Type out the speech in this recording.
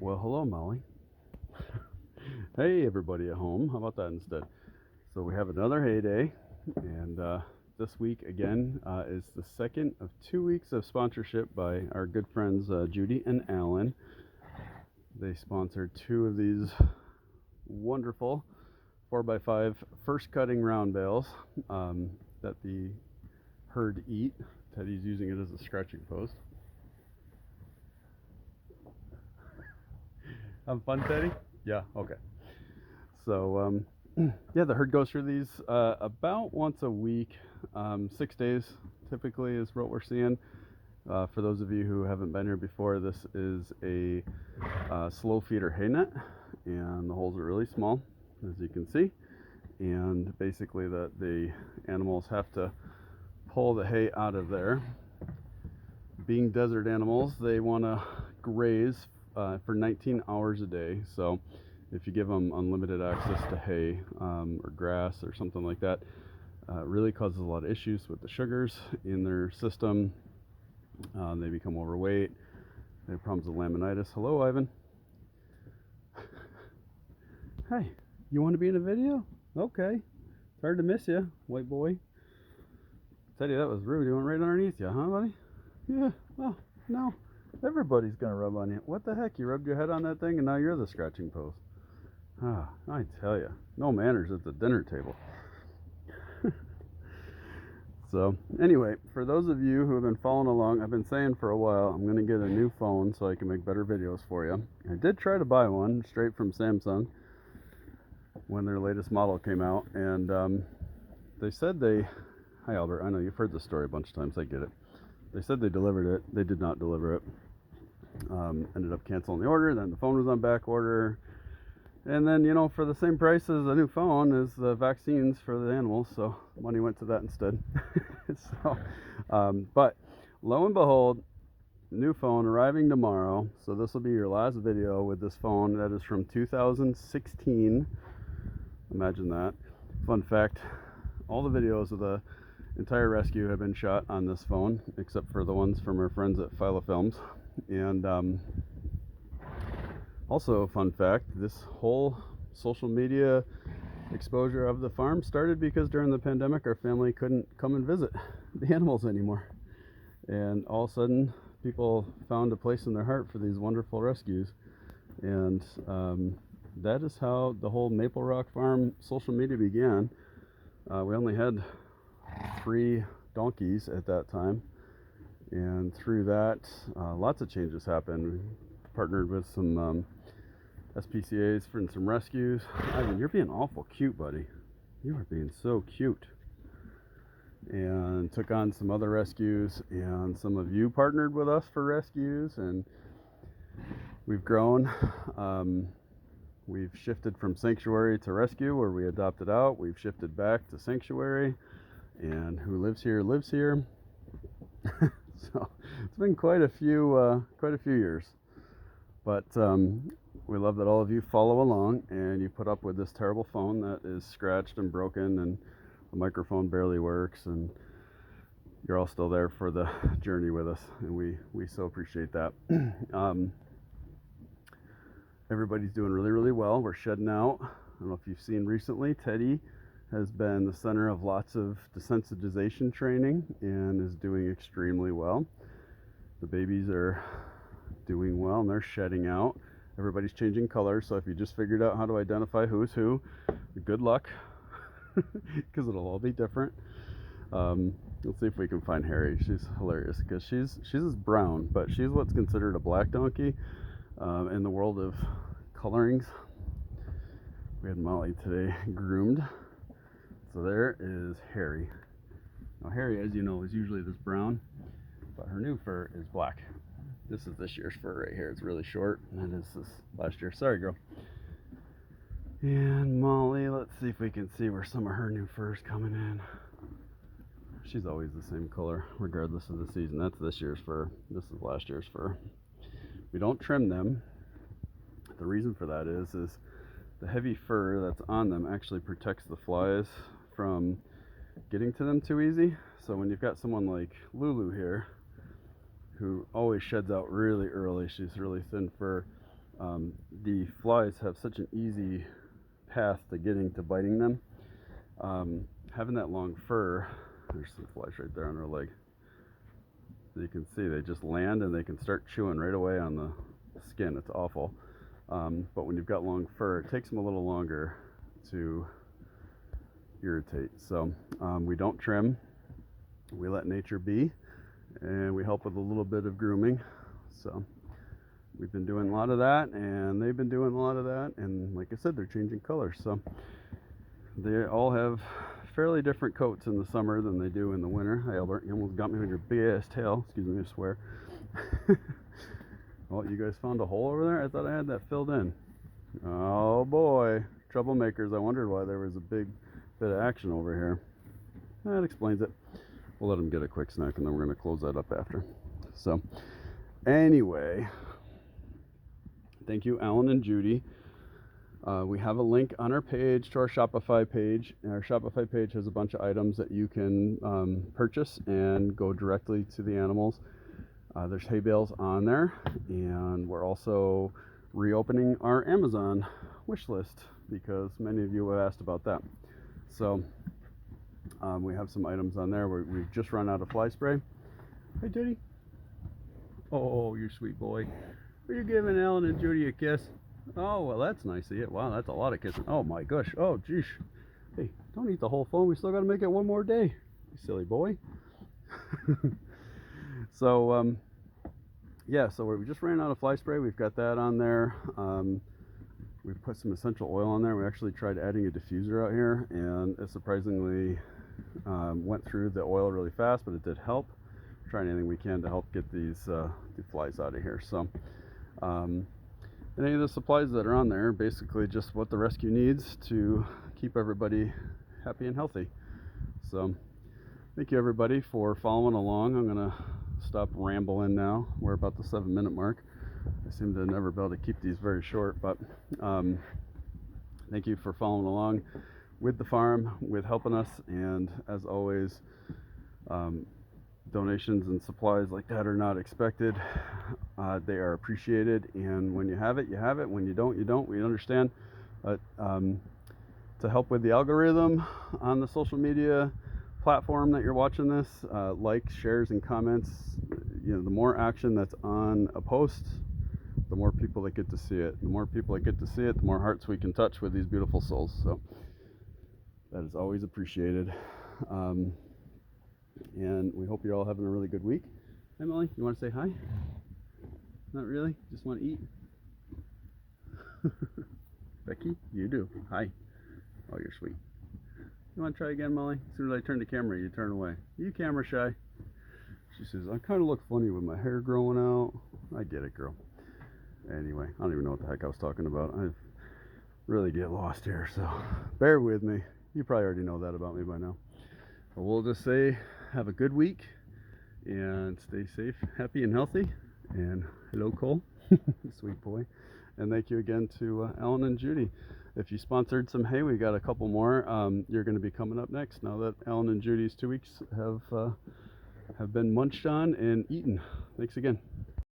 Well, hello, Molly. Hey, everybody at home. How about that instead? So we have another hay day, and this week again is the second of 2 weeks of sponsorship by our good friends Judy and Alan. They sponsored two of these wonderful 4x5 first cutting round bales that the herd eat. Teddy's using it as a scratching post. Have fun, Teddy? Yeah, okay. So, yeah, the herd goes through these about once a week. 6 days typically is what we're seeing. For those of you who haven't been here before, this is a slow feeder hay net, and the holes are really small, as you can see. And basically, the animals have to pull the hay out of there. Being desert animals, they want to graze for 19 hours a day. So if you give them unlimited access to hay or grass or something like that, it really causes a lot of issues with the sugars in their system. They become overweight. They have problems with laminitis. Hello, Ivan. Hey, you want to be in a video? Okay. It's hard to miss you, white boy. Teddy, that was rude. You went right underneath you, huh, buddy? Yeah, well, no. Everybody's going to rub on you. What the heck? You rubbed your head on that thing and now you're the scratching post. Ah, I tell you, no manners at the dinner table. So, anyway, for those of you who have been following along, I've been saying for a while I'm going to get a new phone so I can make better videos for you. I did try to buy one straight from Samsung when their latest model came out, and they said hi Albert, I know you've heard this story a bunch of times, I get it. They said they delivered it. They did not deliver it. Ended up canceling the order. Then the phone was on back order. And then, for the same price as a new phone is the vaccines for the animals. So money went to that instead. But lo and behold, new phone arriving tomorrow. So this will be your last video with this phone. That is from 2016. Imagine that. Fun fact, all the videos of the entire rescue have been shot on this phone, except for the ones from our friends at Phyla Films. And also, fun fact, this whole social media exposure of the farm started because during the pandemic our family couldn't come and visit the animals anymore, and all of a sudden people found a place in their heart for these wonderful rescues. And that is how the whole Maple Rock Farm social media began. We only had 3 donkeys at that time, and through that lots of changes happened. We partnered with some SPCAs for some rescues. Ivan, you're being awful cute, buddy. You are being so cute. And took on some other rescues, and some of you partnered with us for rescues, and we've grown. We've shifted from sanctuary to rescue, where we adopted out. We've shifted back to sanctuary, and who lives here lives here. So it's been quite a few years, but we love that all of you follow along and you put up with this terrible phone that is scratched and broken, and the microphone barely works, and you're all still there for the journey with us, and we so appreciate that. Everybody's doing really, really well. We're shedding out. I don't know if you've seen recently, Teddy has been the center of lots of desensitization training and is doing extremely well. The babies are doing well and they're shedding out. Everybody's changing colors, so if you just figured out how to identify who's who, good luck, because it'll all be different. Let's see if we can find Harry. She's hilarious because she's brown, but she's what's considered a black donkey in the world of colorings. We had Molly today groomed. So there is Harry. Now Harry, as you know, is usually this brown, but her new fur is black. This is this year's fur right here. It's really short, and this is last year. Sorry, girl. And Molly, let's see if we can see where some of her new fur is coming in. She's always the same color, regardless of the season. That's this year's fur. This is last year's fur. We don't trim them. The reason for that is the heavy fur that's on them actually protects the flies from getting to them too easy. So when you've got someone like Lulu here, who always sheds out really early, she's really thin fur, The flies have such an easy path to getting to biting them. Having that long fur, there's some flies right there on her leg. So you can see they just land and they can start chewing right away on the skin. It's awful. But when you've got long fur, it takes them a little longer to irritate. So we don't trim, we let nature be, and we help with a little bit of grooming. So we've been doing a lot of that, and they've been doing a lot of that, and like I said, they're changing colors. So they all have fairly different coats in the summer than they do in the winter. Hi Albert, you almost got me with your big ass tail. Excuse me, I swear. Oh, you guys found a hole over there? I thought I had that filled in. Oh boy, troublemakers. I wondered why there was a big bit of action over here. That explains it. We'll let them get a quick snack and then we're going to close that up after. So anyway, thank you Alan and Judy. We have a link on our page to our Shopify page. And our Shopify page has a bunch of items that you can purchase and go directly to the animals. There's hay bales on there, and we're also reopening our Amazon wish list because many of you have asked about that. So we have some items on there. We've just run out of fly spray. Hi Judy. Oh, you sweet boy. Are you giving Alan and Judy a kiss? Oh, well, that's nice of you. Wow, that's a lot of kissing. Oh my gosh. Oh, geez. Hey, don't eat the whole phone. We still got to make it one more day. You silly boy. So, yeah, so we just ran out of fly spray. We've got that on there. We put some essential oil on there. We actually tried adding a diffuser out here, and it surprisingly went through the oil really fast, but it did help. We're trying anything we can to help get these the flies out of here. So, and any of the supplies that are on there, basically just what the rescue needs to keep everybody happy and healthy. So, thank you everybody for following along. I'm gonna stop rambling now. We're about the 7-minute mark. I seem to never be able to keep these very short, but thank you for following along with the farm, with helping us, and as always, donations and supplies like that are not expected. They are appreciated, and when you have it, you have it. When you don't, you don't. We understand. But to help with the algorithm on the social media platform that you're watching this, likes, shares, and comments, you know, the more action that's on a post, the more people that get to see it. The more people that get to see it, the more hearts we can touch with these beautiful souls. So that is always appreciated. And we hope you're all having a really good week. Emily, you want to say hi? Not really? Just want to eat? Becky, you do. Hi. Oh, you're sweet. You want to try again, Molly? As soon as I turn the camera, you turn away. Are you camera shy? She says, I kind of look funny with my hair growing out. I get it, girl. Anyway, I don't even know what the heck I was talking about. I really get lost here, so bear with me. You probably already know that about me by now. But we'll just say, have a good week and stay safe, happy, and healthy. And hello, Cole. Sweet boy. And thank you again to Alan and Judy. If you sponsored some hay, we got a couple more. You're going to be coming up next now that Alan and Judy's 2 weeks have been munched on and eaten. Thanks again.